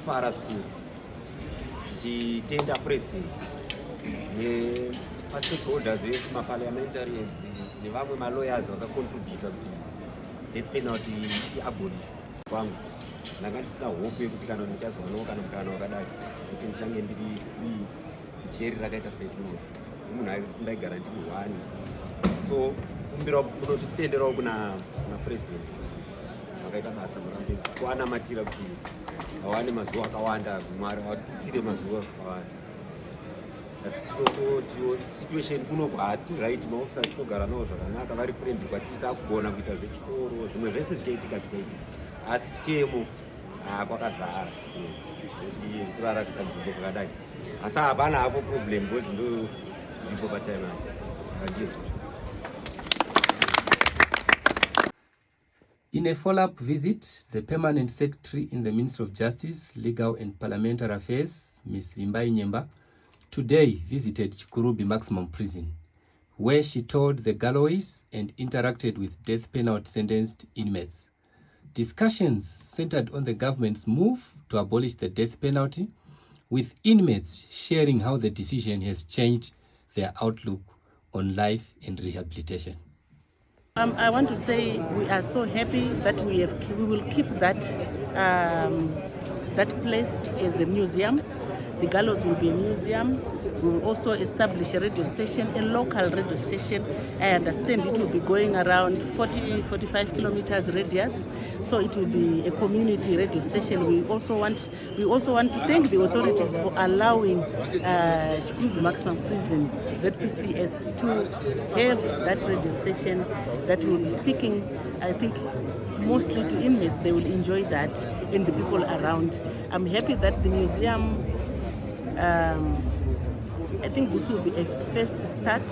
kufara zvikuru tichitenda president nemastakeholders vese maparliamentarians nevamwe malawyers vakacontributa kuti death penalty iabolishwe. Kwangu ndanga ndisina hope yekuti kana ndichazowanawo kana mukana wakadai kuti ndichange ndiri free jeri rakaita seduno munhu ndaigara ndiri one. So kumbira munotitenderawo kuna president vakaita basa murambe tichwanamatira kuti awane mazuva akawanda, Mwari atutsire mazuva akawanda. Asi situation kunobva hati right, maofisa tinogara nawo zvakanaka, vari friendly kwatiri, takugona kuita zvechikoro, zvimwe zvese zvichaitika, asi chichemo kwakazara kuti kurara kuita nzvimbo kwakadai, asi hapana hapo problem because ndo zviripo patime apo. In a follow-up visit, the Permanent Secretary in the Ministry of Justice, Legal and Parliamentary Affairs, Ms. Vimbai Nyemba, today visited Chikurubi Maximum Prison, where she toured the galloways and interacted with death penalty sentenced inmates. Discussions centered on the government's move to abolish the death penalty, with inmates sharing how the decision has changed their outlook on life and rehabilitation. I want to say we are so happy that we will keep that place as a museum. The gallows will be a museum. We will also establish a radio station, a local radio station. I understand it will be going around 40-45 kilometers radius. So it will be a community radio station. We also want to thank the authorities for allowing Chikurubi Maximum Prison, ZPCS, to have that radio station that will be speaking, I think, mostly to inmates. They will enjoy that and the people around. I'm happy that the museum, I think this will be a first start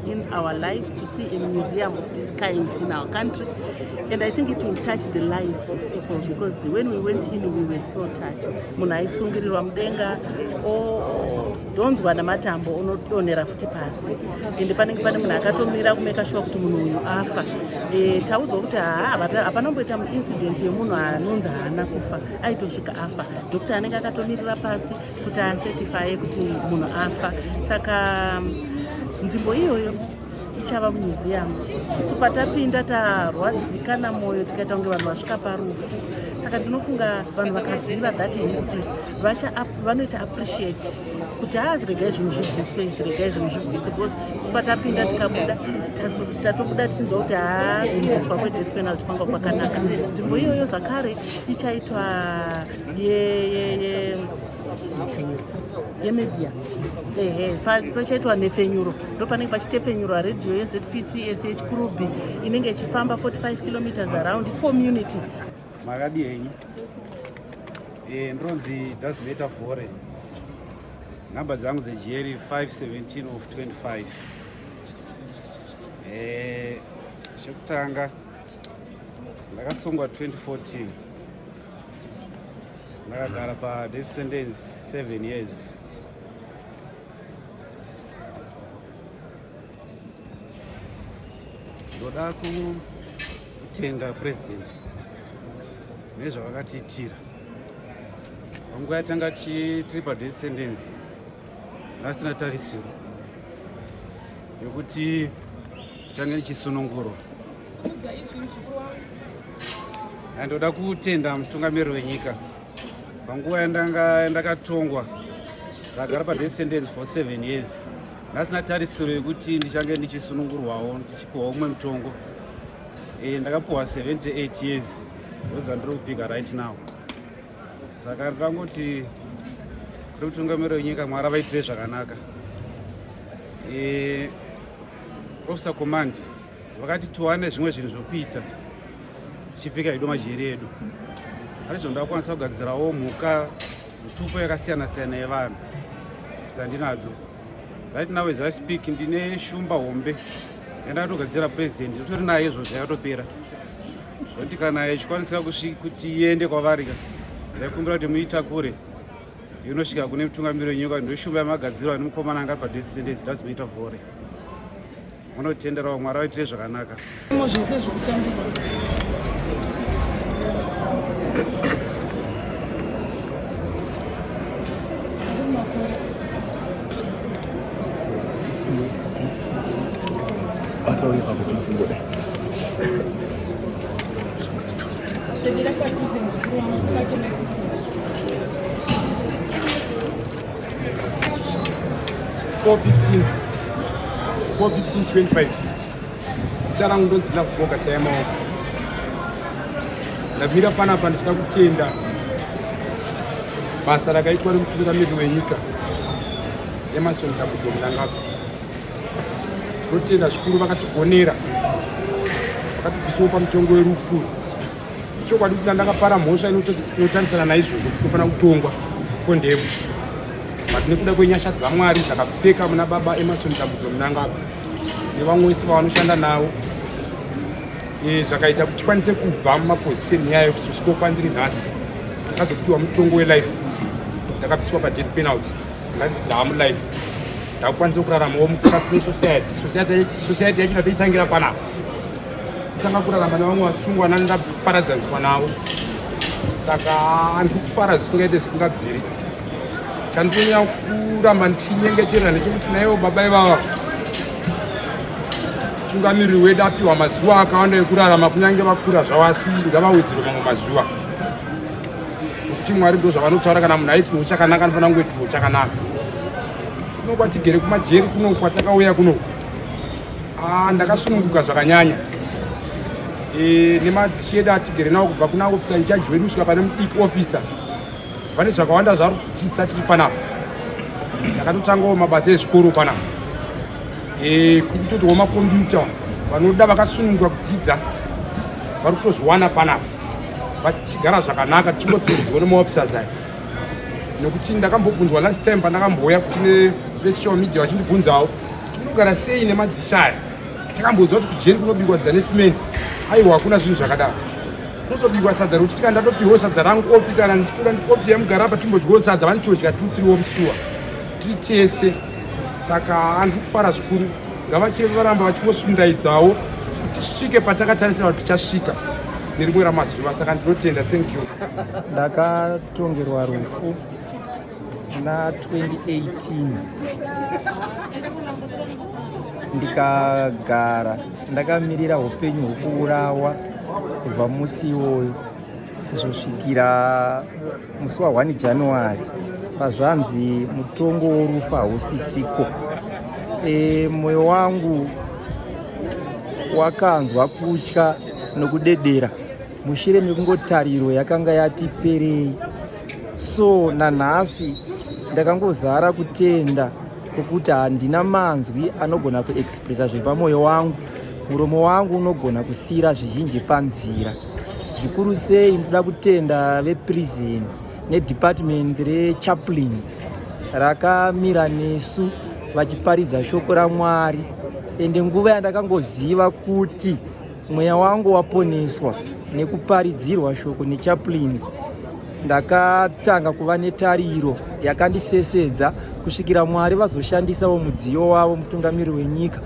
in our lives to see a museum of this kind in our country. And I think it will touch the lives of people, because when we went in, we were so touched. Munhu aisungirirwa mudenga, donzwa namatambo unodonhera futi pasi. Ende panenge pane munhu akatomira kumeka sure kuti munhu uyu afa. Taudzwa kuti hapanomboita incident yemunhu anonzi haana kufa, aitosvika afa. Dhokuta anenge akatomirira pasi kuti acertify kuti munhu afa. Saka nzvimbo iyoyo ichava museum. Isu patapinda tarwadzikana mwoyo tikaita kunge vanhu vasvika parufu. Saka ndinofunga vanhu vakaziva that history vanoita appreciate kuti regai zvinhu zvibviswe, regai zvinhu zvibviswe, because isu patapinda tikabuda tatobuda tichinzwa kuti kubviswa kwedeath penalty kwanga kwakanaka. Nzvimbo iyoyo zvakare ichaitwa yemedia, pachaitwa nefenyuro, ndo panenge pachitefenyurwa radio yeZPCS yeChikurubi inenge ichifamba 45 kilometers around community. Makadi henyu ndronzi Dazimeta Vhore, namba dzangu dzejeri 517 of 25. Chekutanga ndakasungwa 2014, ndakagara pa death sentence 7 years. Ndoda kutenda president nezvavakatiitira. Panguva yatanga tiri pa death sentence ndasina tarisiro yokuti change ndichisunungurwa. Ndoda kutenda mutungamiriri wenyika. Panguva yandakatongwa ndakagara pa death sentence for 7 years, ndasina tarisiro yokuti ndichange ndichisunungurwawo ndichipiwa umwe mutongo. Ndakapiwa 78 years, those ndiri kupika right now. Saka ndangoti kuri mutungamiriri wenyika Mwari avaitire zvakanaka. Officer command vakati tiwane zvimwe zvinhu zvokuita tichipfeka hedu majeri edu. Arizvo ndakwanisa kugadzirawo mhuka, mitupo yakasiyana siyana yevanhu dzandinadzo. Right now as I speak, ndine shumba hombe yandakatogadzira president, nditori naye izvozvo yakatopera. Zvoti kana ichikwanisika kuti iende kwavari, ndaikumbira kuti muitakure inosvika kune mutungamiriri wenyika. Ndoshumba yamagadzirwa nemukomana anga pa death sentence, Dazimeta Vhore. Munotenderawo Mwari avaitire zvakanaka. Zvese zvokutambirwa Chloe pakuti mfungoda. Sebila kwa tuzi mzuri mkate 4:15:25 ticharangu ndonzina kuboka chayamaoko ndamira panapa ndichida kutenda basa rakaitwa nemutungamiri wenyika Emerson Tambudzo Mnangagwa. Tinotenda zvikuru vakatigonera vakatipisawo pamutongo werufu. Chokwadi kuti ndakapara mhosva inotarisana naizvozvo kutofana kutongwa kondemo but nekuda kwenyasha dzaMwari dzakapfeka muna baba Emerson Tambudzo Mnangagwa nevamwe vese vanoshanda navo zvakaita kuti tikwanise kubva mumapozisheni yayo kuti zvisvike kwandiri nhasi ndakazopiwa mutongo welife ndakapiswa padeath penalty ndaamulife ndakukwanisa kuraramawo mukafree society yacho ndatoitangira panapa kutanga kurarama nevamwe vasungwa nandaparadzanzwa navo saka handiri kufara zvisingaite zvisingabviri chandinonya kuramba ndichinyengeterera ndechekuti naivo baba ivava mutungamiriri wedu apiwa mazuva akawanda ekurarama kunyange vakura zvavo asi ngavawedzerwe mamwe mazuva nokuti Mwari ndo zvavanotaura kana munhu aitirwo chakanaka anofanira kungoitirwo chakanaka. Kuno kwatigere kumajeri kuno kwatakauya kuno ndakasununguka zvakanyanya nemadzishe edu atigere nawo kubva kuna ofisa inchaji wedu kusvika pane mudiki ofisa pane zvakawanda zvari kudzidzisa tiri panapa. Takatotangawo mabasa ezvikoro panapa kutotiwo makombiyuta vanoda vakasununguka kudzidza vari kutozviwana panapa vachigara zvakanaka tichingotsodzwa nemaofisas aya nokuti ndakambobvunzwa last time pandakambouya kuti nevesocial media vachindibvunzawo tinogara sei nemadzisha aya takambonzwa kuti kujeri kunobikwa dzanesimenti aiwa hakuna zvinhu zvakadaro kunotobikwa sadza rokuti tika ndatopiwo sadza rangu ofisa kana ndichitora nditi ofisa yemugarapa timbodyawo sadza vanotodya 2-3 womusuwa tiri tese. Saka handiri kufara zvikuru ngavacheve varamba vachingosundaidzawo kuti tisvike patakatarisira kuti tichasvika nerimwe ramazuva. Saka ndinotenda. Thank you. Ndakatongerwa rufu na 2018 ndikagara ndakamirira upenyu hwokuurawa kubva musi iwoyo kuzosvikira musi wa 1 January pazvanzi mutongo worufu hausisiko. Mwoyo wangu wakanzwa kutya nokudedera mushure mekungotariro yakanga yati perei. So nanhasi ndakangozara kutenda kwekuti handina manzwi anogona kuexpressa zvepamwoyo wangu. Muromo wangu unogona kusiyira zvizhinji panzira. Zvikuru sei ndoda kutenda veprison nedepartment rechaplains rakamira nesu vachiparidza shoko raMwari. Ende nguva yandakangoziva kuti mweya wangu waponeswa nekuparidzirwa shoko nechaplains, ndakatanga kuva netariro yakandisesedza kusvikira Mwari vazoshandisawo mudziyo wavo mutungamiri wenyika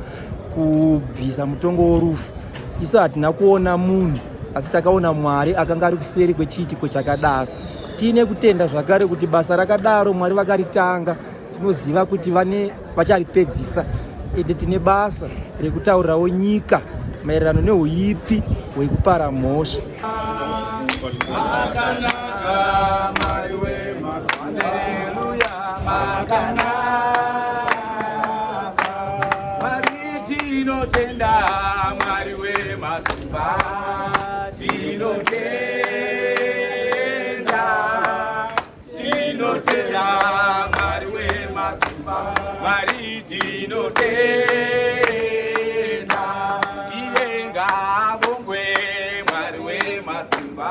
kubvisa mutongo worufu. Isu hatina kuona munhu asi takaona Mwari akanga ari kuseri kwechiitiko chakadaro. Tine kutenda zvakare kuti basa rakadaro Mwari vakaritanga, tinoziva kuti vacharipedzisa. Ende tine basa rekutaurirawo nyika maererano neuipi hwekupara mhosva. Tinotenda Mwari wemasimba, tinotenda Mwari wemasimba, Mwari tinotenda, iye ngabongwe Mwari wemasimba,